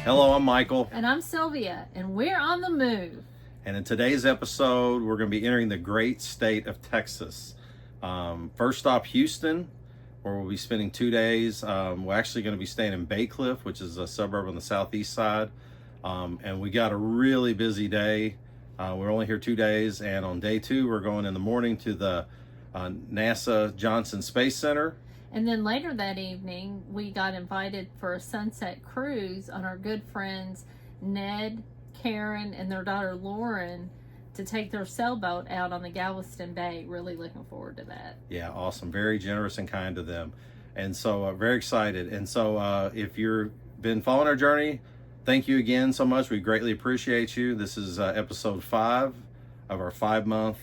Hello, I'm Michael. And I'm Sylvia, and we're on the move. And in today's episode, we're going to be entering the great state of Texas. First stop, Houston, where we'll be spending 2 days. We're actually going to be staying in Bacliff, which is a suburb on the southeast side. And we got a really busy day. We're only here 2 days. And on day 2, we're going in the morning to the NASA Johnson Space Center. And then later that evening, we got invited for a sunset cruise on our good friends Ned, Karen, and their daughter Lauren to take their sailboat out on the Galveston Bay. Really looking forward to that. Yeah, awesome. Very generous and kind to them. And so very excited. And so if you've been following our journey, thank you again so much. We greatly appreciate you. This is episode 5 of our 5-month,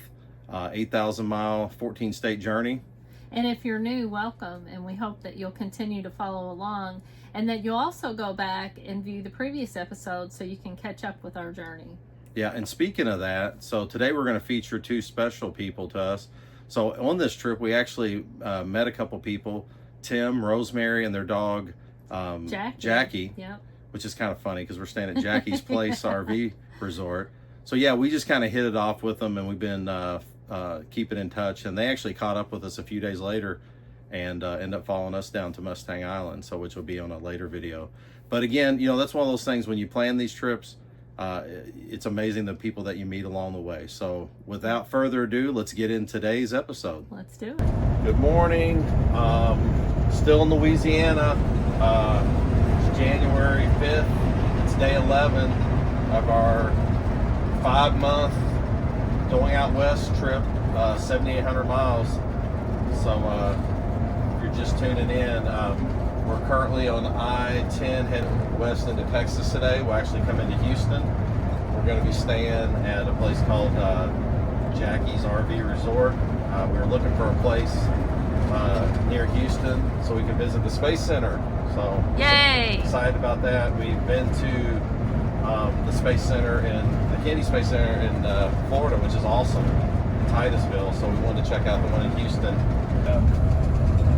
8,000-mile, 14-state journey. And if you're new, welcome, and we hope that you'll continue to follow along and that you'll also go back and view the previous episodes so you can catch up with our journey. Yeah, and speaking of that, so today we're going to feature 2 special people to us. So on this trip, we actually met a couple people, Tim, Rosemary, and their dog, Jackie, yep. Which is kind of funny because we're staying at Jackie's Place RV Resort. So yeah, we just kind of hit it off with them, and we've been keeping in touch, and they actually caught up with us a few days later and ended up following us down to Mustang Island, so which will be on a later video. But again, you know, that's one of those things when you plan these trips, it's amazing the people that you meet along the way. So without further ado, let's get in today's episode. Let's do it. Good morning. Still in Louisiana. It's January 5th. It's day 11 of our 5-month going out west trip, 7,800 miles. So if you're just tuning in, we're currently on I-10 heading west into Texas today. We'll actually come into Houston. We're going to be staying at a place called Jackie's RV Resort. We were looking for a place near Houston so we can visit the Space Center. So yay! Excited about that. We've been to the Space Center the Kennedy Space Center in Florida, which is awesome, in Titusville. So we wanted to check out the one in Houston.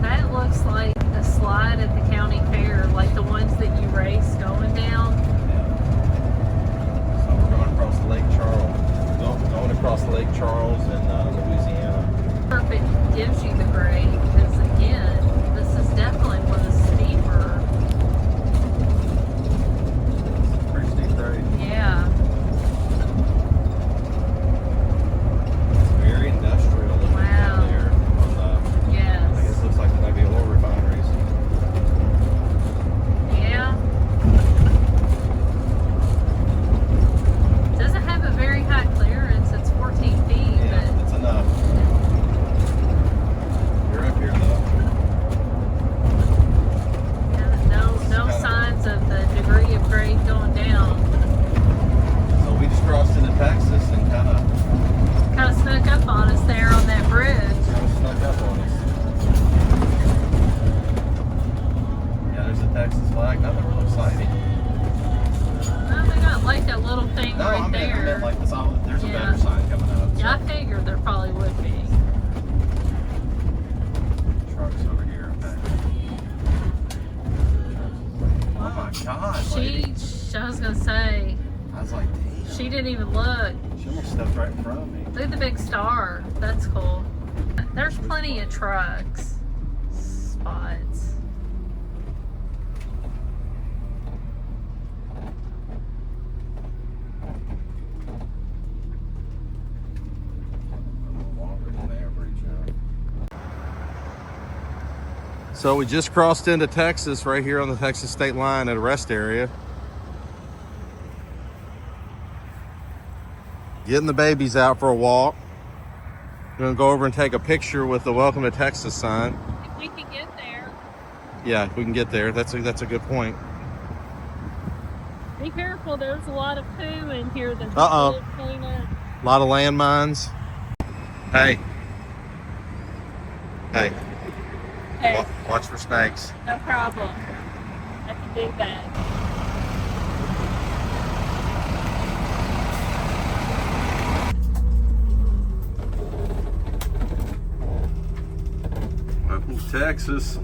That looks like a slide at the county fair, like the ones that you race going down. Yeah. So we're going across the Lake Charles, going across the Lake Charles in Louisiana. Perfect gives you the grade because again, this is definitely one of the steeper. Pretty steep grade. Yeah. It's very industrial looking down there. Yes. I guess it looks like it might be oil refineries. Yeah. Doesn't have a very high clearance. It's 14 feet. Yeah, but it's enough. You're up here though. no signs of the degree of grade going down. So we just crossed into Texas and kind of Snuck up on us there on that bridge. snuck up on us. Yeah, there's a Texas flag. Nothing real exciting. Oh, they got like that little thing No, right I there. meant like this. There's a Yeah. better sign coming up. Yeah, I figured there probably would be. Trucks over here. Okay. Oh my God, lady. I was gonna say, I was like, damn. she didn't even look. She almost stepped right in front of me. Look at the big star. That's cool. There's plenty of trucks spots. So we just crossed into Texas right here on the Texas state line at a rest area. Getting the babies out for a walk. Gonna go over and take a picture with the Welcome to Texas sign. If we can get there. Yeah, if we can get there. That's a good point. Be careful, there's a lot of poo in here that's clean up. A lot of landmines. Hey. Hey. Hey, Watch for snakes. no problem. I can do that. Welcome to Texas.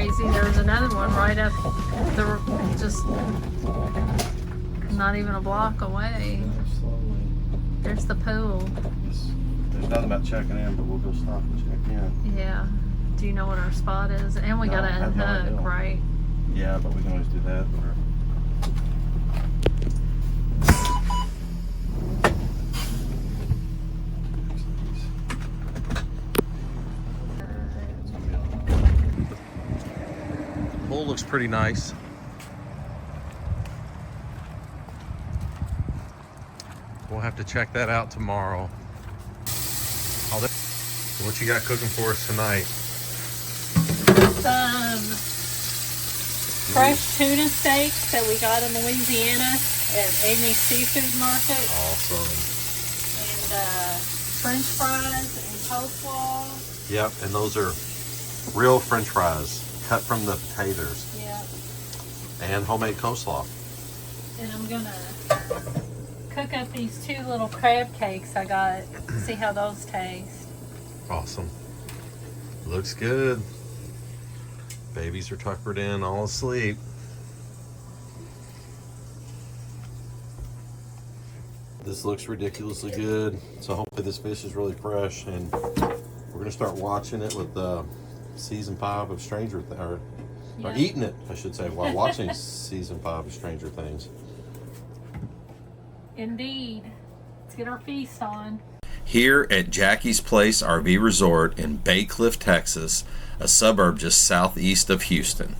crazy. There's another one right up the, just not even a block away. There's the pool. There's nothing about checking in, but we'll go stop and check in. Yeah. Do you know what our spot is? And we gotta unhook, right? Yeah, but we can always do that. The pool looks pretty nice. We'll have to check that out tomorrow. What you got cooking for us tonight? Some fresh tuna steaks that we got in Louisiana at Amy's Seafood Market. Awesome. And French fries and coleslaw. Yep, and those are real French fries, cut from the potatoes. Yep. And homemade coleslaw. And I'm gonna cook up these 2 little crab cakes I got. See how those taste. Awesome. Looks good. Babies are tuckered in, all asleep. This looks ridiculously good. So hopefully this fish is really fresh, and we're gonna start watching it with season 5 of or eating it, I should say, while watching season 5 of Stranger Things. Indeed. Let's get our feast on. Here at Jackie's Place RV Resort in Bacliff, Texas, a suburb just southeast of Houston.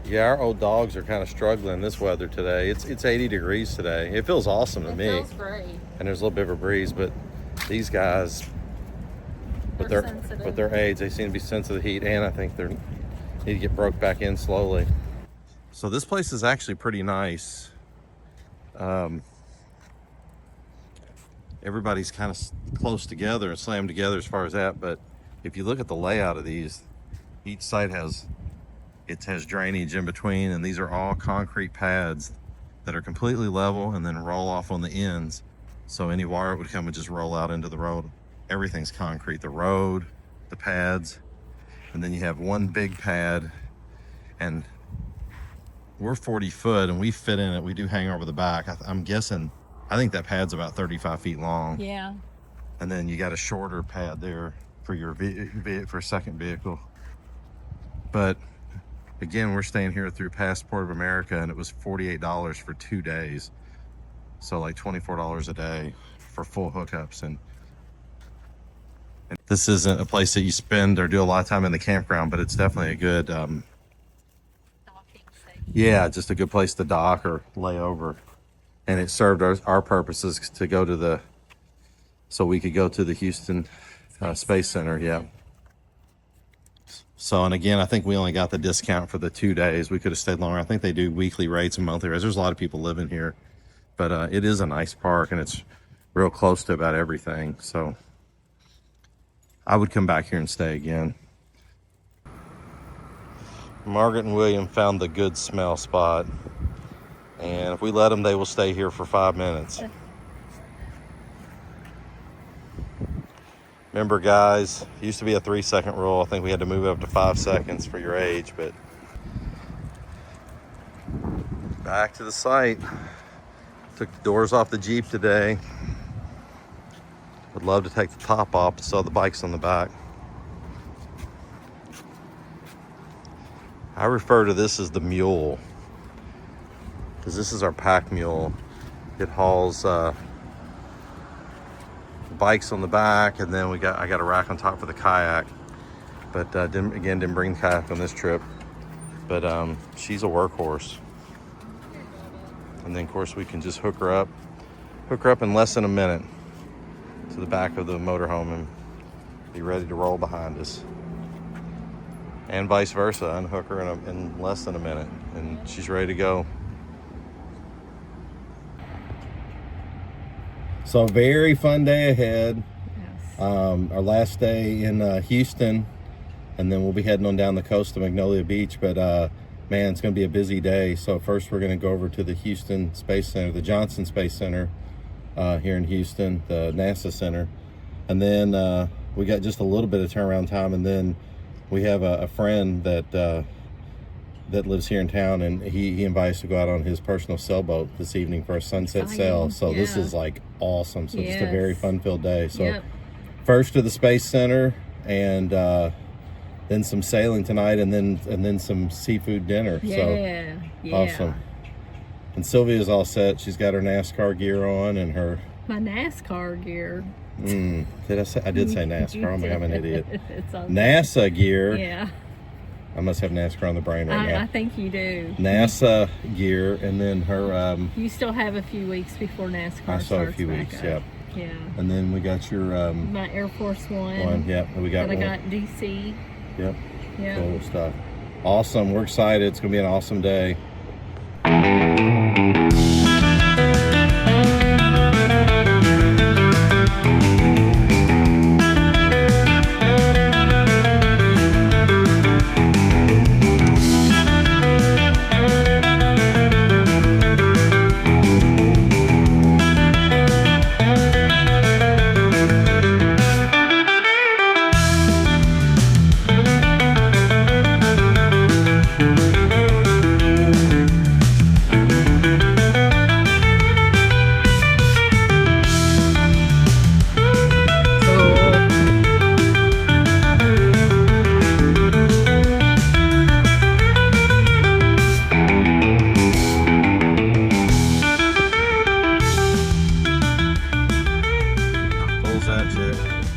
Yeah, our old dogs are kind of struggling this weather today. It's 80 degrees today. It feels awesome to me. It feels great. And there's a little bit of a breeze, but these guys, with their age, they seem to be sensitive to heat, and I think they need to get broke back in slowly. So this place is actually pretty nice. Everybody's kind of close together and slammed together as far as that, but if you look at the layout of these, each side has drainage in between, and these are all concrete pads that are completely level and then roll off on the ends, so any water would come and just roll out into the road. Everything's concrete, the road, the pads, and then you have one big pad, and we're 40 foot and we fit in it. We do hang over the back. I'm guessing, I think that pad's about 35 feet long. Yeah. And then you got a shorter pad there for your for a second vehicle. But again, we're staying here through Passport of America, and it was $48 for 2 days. So like $24 a day for full hookups. And this isn't a place that you spend or do a lot of time in the campground, but it's definitely a good, yeah, just a good place to dock or lay over. And it served our purposes to go to so we could go to the Houston Space Center. Yeah. So, and again, I think we only got the discount for the 2 days. We could have stayed longer. I think they do weekly rates and monthly rates. There's a lot of people living here, but it is a nice park, and it's real close to about everything. So I would come back here and stay again. Margaret and William found the good smell spot, and if we let them, they will stay here for 5 minutes. Remember, guys, it used to be a 3-second rule. I think we had to move it up to 5 seconds for your age, but back to the site. Took the doors off the Jeep today. Would love to take the top off to sell the bikes on the back. I refer to this as the mule, because this is our pack mule. It hauls bikes on the back, and then I got a rack on top for the kayak. But didn't bring the kayak on this trip. But she's a workhorse. And then of course we can just hook her up in less than a minute to the back of the motorhome and be ready to roll behind us. And vice versa, unhook her in less than a minute, and she's ready to go. So very fun day ahead. Yes. Our last day in Houston, and then we'll be heading on down the coast to Magnolia Beach. But man, it's going to be a busy day. So first we're going to go over to the Houston Space Center, the Johnson Space Center here in Houston, the NASA Center. And then we got just a little bit of turnaround time, and then we have a friend that lives here in town, and he invites us to go out on his personal sailboat this evening for a sunset sail. So this is like awesome. So just a very fun-filled day. So first to the Space Center, and then some sailing tonight, and then some seafood dinner. So awesome. And Sylvia's all set. She's got her NASCAR gear on and her NASCAR gear. Did I say? I did say NASCAR. I'm an idiot. It's all NASA gear. Yeah. I must have NASCAR on the brain right now. I think you do. NASA gear, and then her. You still have a few weeks before NASCAR I still have a starts few back weeks. up. Yep. Yeah. And then we got your. My Air Force One. Yep. We got that one. I got DC. Yep. Yeah. Cool stuff. Awesome. We're excited. It's gonna be an awesome day.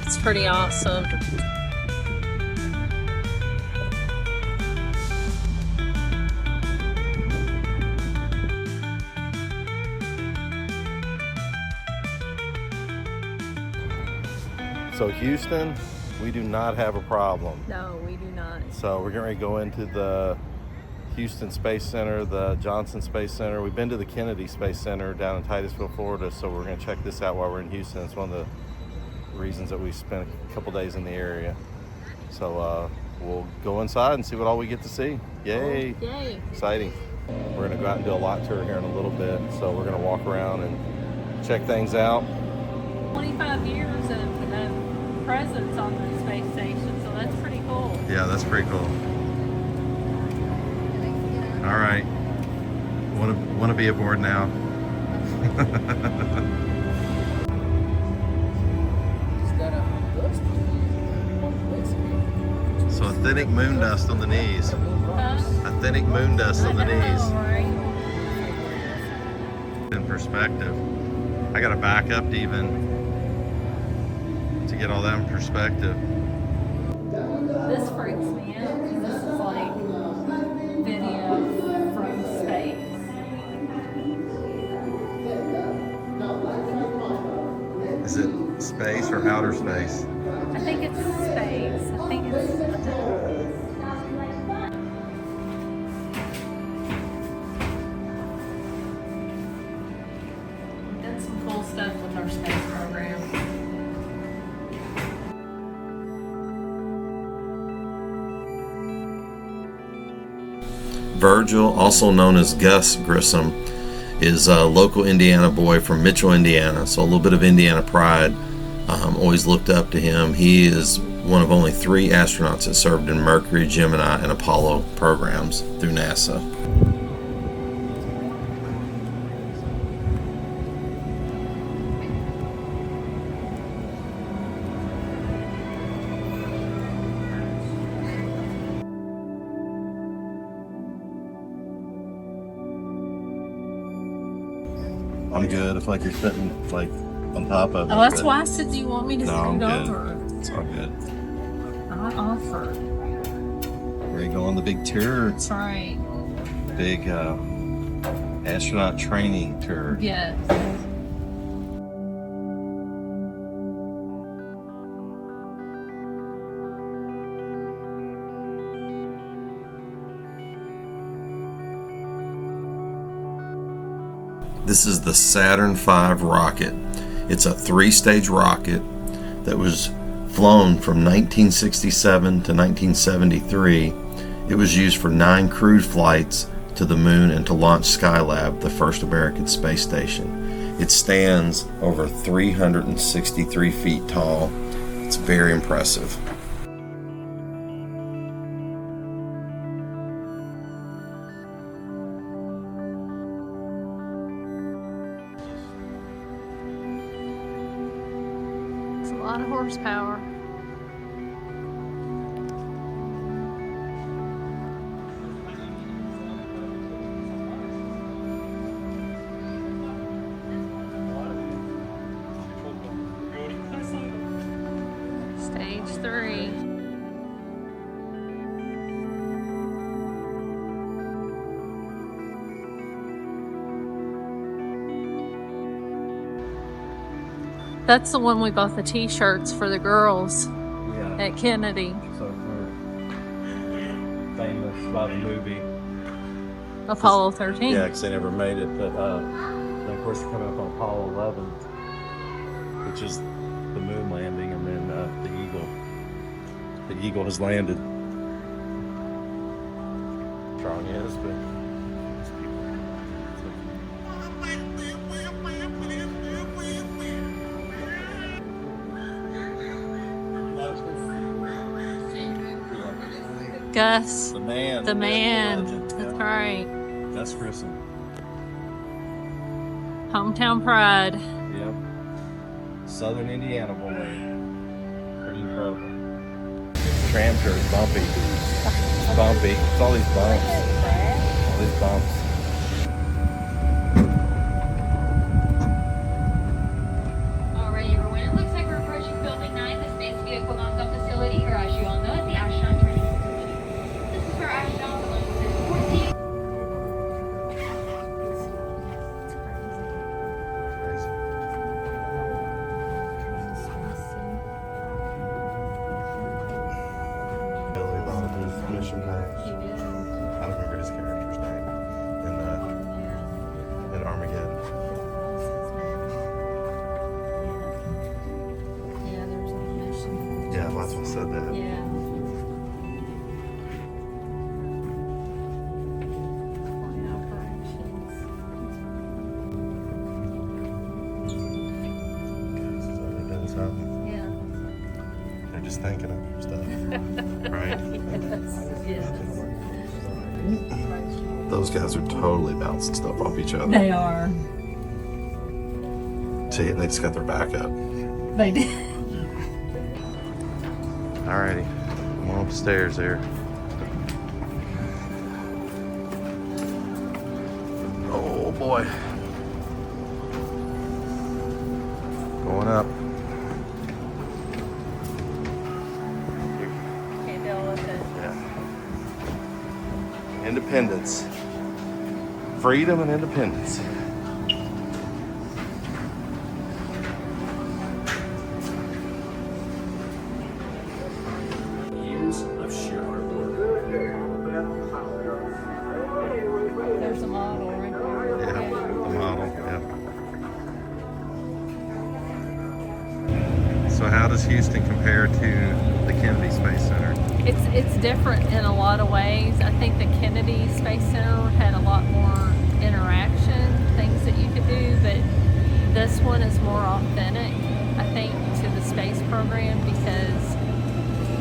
It's pretty awesome. So Houston, we do not have a problem. No, we do not. So we're getting ready to go into the Houston Space Center, the Johnson Space Center. We've been to the Kennedy Space Center down in Titusville, Florida, so we're going to check this out while we're in Houston. It's one of the reasons that we spent a couple days in the area. So we'll go inside and see what all we get to see. Yay! Oh, yay! Exciting. We're going to go out and do a lot tour here in a little bit, so we're going to walk around and check things out. 25 years of presence on the space station, so that's pretty cool. Yeah, that's pretty cool. All right, want to be aboard now. So authentic moon dust on the knees. Authentic moon dust on the knees. Right? In perspective, I got to back up to even to get all that in perspective. This freaks me out because this is like video from space. Is it space or outer space? I think it's space. I think it's. We've done some cool stuff with our space program. Virgil, also known as Gus Grissom, is a local Indiana boy from Mitchell, Indiana. So a little bit of Indiana pride. Always looked up to him. He is one of only 3 astronauts that served in Mercury, Gemini, and Apollo programs through NASA. I'm good. I feel like you're sitting like on top of it. Oh, that's why I said, do you want me to No, I'm scoot good. over? It's all good. I offer. Ready to go on the big tour. That's right. Big astronaut training tour. Yes. This is the Saturn V rocket. It's a 3-stage rocket that was flown from 1967 to 1973. It was used for 9 crewed flights to the moon and to launch Skylab, the first American space station. It stands over 363 feet tall. It's very impressive. It's a lot of horsepower. Stage 3. That's the one we bought the t-shirts for the girls at Kennedy. So we're famous by the movie Apollo 13. Yeah, because they never made it. But and of course, we're coming up on Apollo 11, which is the moon landing, and then the eagle has landed. Strong is, but Gus, the man. the man. Legend, That's yeah. right. Gus Grissom. Hometown pride. Yep. Southern Indiana boy. Pretty incredible. Tram tour is bumpy. It's bumpy. It's all these bumps. All these bumps. Alright everyone, it looks like we're approaching Building 9, the Space Vehicle Mock-Up Facility, or as you all know it, the Astronaut Training Facility. This is where astronauts along with their support team. Billy bought his mission badge. I don't remember his character's name in Armageddon. Yeah, there's a mission. Yeah, lots of them said that. Yeah. Flying operations. They're doing something. Yeah. They're just thinking of stuff, right? Yes. Those guys are totally bouncing stuff off each other. They are. See, they just got their back up. They did. Alrighty, I'm on upstairs there. Oh boy. Going up. Can't deal with it. Yeah. Independence. Freedom and independence. Years of sheer hard work. There's a model right there. Yeah, the model, yeah. So how does Houston compare to the Kennedy Space Center? It's different in a lot of ways. I think the Kennedy Space Center had a lot more interaction, things that you could do, but this one is more authentic, I think, to the space program because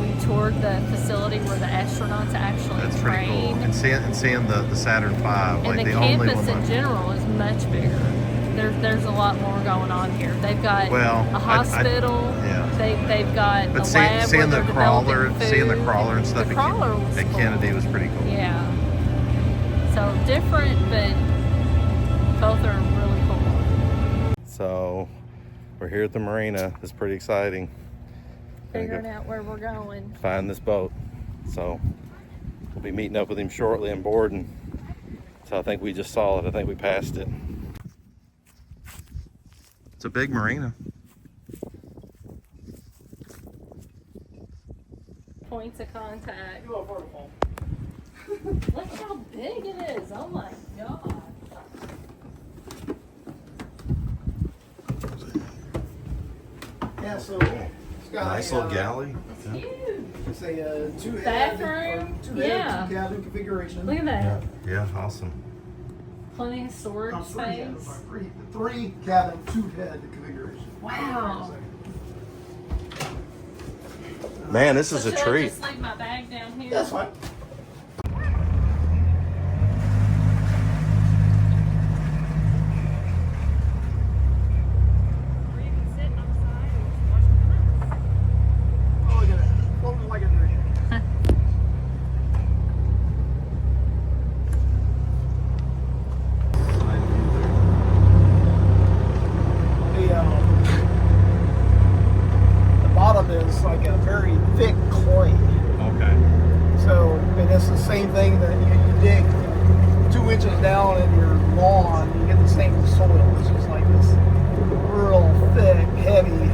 we toured the facility where the astronauts actually That's pretty cool. train. And seeing the Saturn V, And like the the only campus one. in general is much bigger. There's a lot more going on here. They've got Well, a hospital. yeah. They've got But a lab seeing where the they're crawler, developing seeing the food. crawler and stuff The crawler was at cool. Kennedy was pretty cool. Yeah. So different, but both are really cool. So we're here at the marina. It's pretty exciting. Gonna Figuring go out where we're going. find this boat. So we'll be meeting up with him shortly and boarding. So I think we just saw it. I think we passed it. It's a big marina. Points of contact. Look how big it is. Oh my god. Yeah, so it's got Nice a, little galley. It's huge. It's a two-head, Bathroom? two-head, Yeah. two-cabin configuration. Look at that. Yeah, awesome. Plenty of storage Comes three, yeah, space. three cabin, two-head configuration. Wow. Man, this is a Should I treat. just leave my bag down here? That's fine. Or you can sit on the side and watch them come out. Oh, look at that. Floating like a dream. The bottom is like a very thick clay. Okay. So, and it's the same thing that you dig 2 inches down in your lawn, you get the same soil. It's just like this real thick, heavy.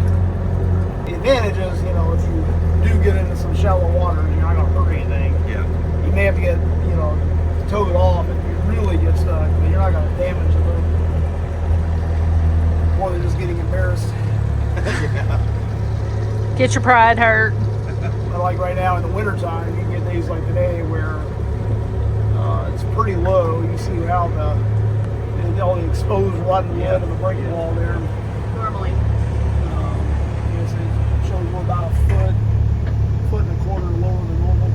The advantage is, you know, if you do get into some shallow water, you're not going to hurt anything. Yeah. You may have to get, you know, towed off if you really get stuck, but you're not going to damage the boat. More than just getting embarrassed. Get your pride hurt. But like right now in the wintertime, you can get days like today where it's pretty low. You see how all the exposed rotten wood of the breaking wall there. Normally. I guess it shows we're about a foot and a quarter lower than normal.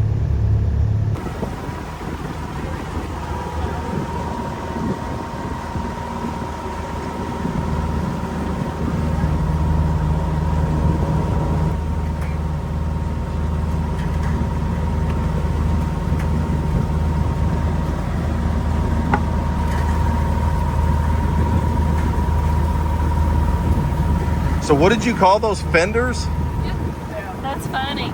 So what did you call those fenders? That's funny.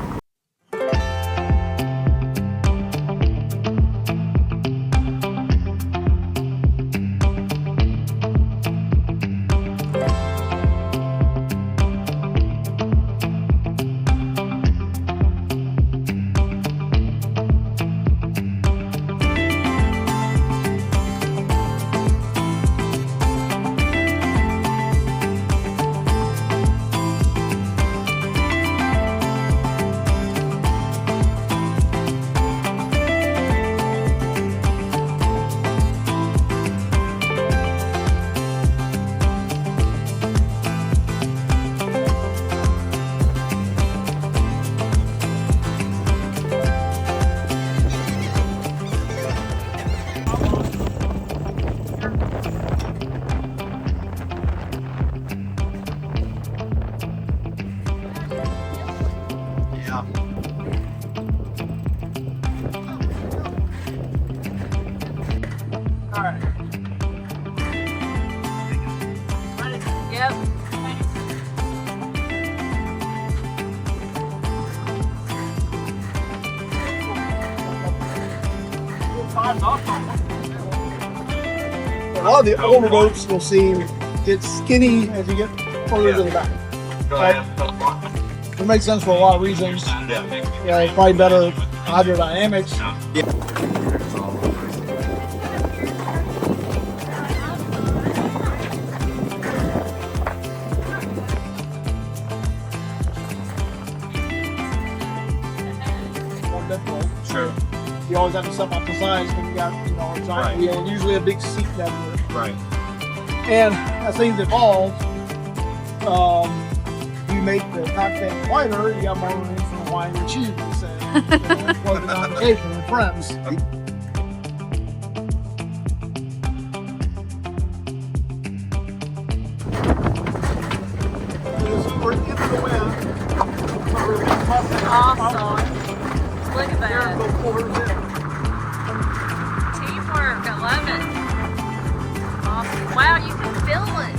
All right. Yep. A lot of the older boats you'll see get skinny as you get further to the back. It makes sense for a lot of reasons. Yeah, it's probably better hydrodynamics. More difficult. Sure. You always have to step off the sides when you got, you know, a giant wheel and usually a big seat down there. Right. And as things evolve, you make the cockpit wider, you got more room for the wine and cheese, you say. Floating on vacation with friends. We're into the wind. So we're Awesome. Look at there that. and go forward in. Teamwork. I love it. Awesome. Wow, you can feel it.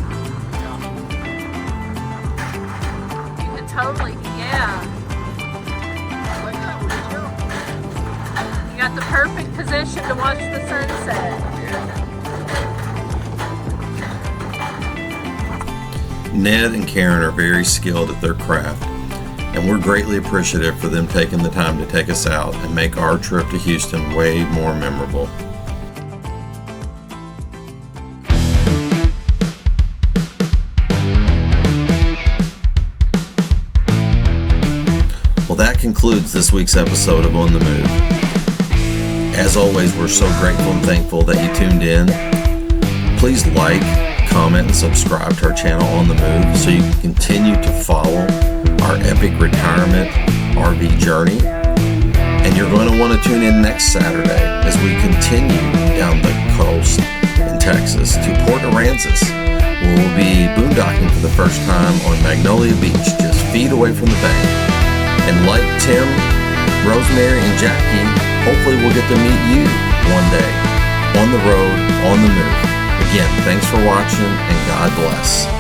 You can totally, yeah. You got the perfect position to watch the sunset. Ned and Karen are very skilled at their craft, and we're greatly appreciative for them taking the time to take us out and make our trip to Houston way more memorable. Well, that concludes this week's episode of On the Move. As always, we're so grateful and thankful that you tuned in. Please like, comment, and subscribe to our channel On the Move so you can continue to follow our epic retirement RV journey. And you're going to want to tune in next Saturday as we continue down the coast in Texas to Port Aransas, where we'll be boondocking for the first time on Magnolia Beach, just feet away from the bank. And like Tim, Rosemary, and Jackie, hopefully we'll get to meet you one day on the road, on the move. Again, thanks for watching, and God bless.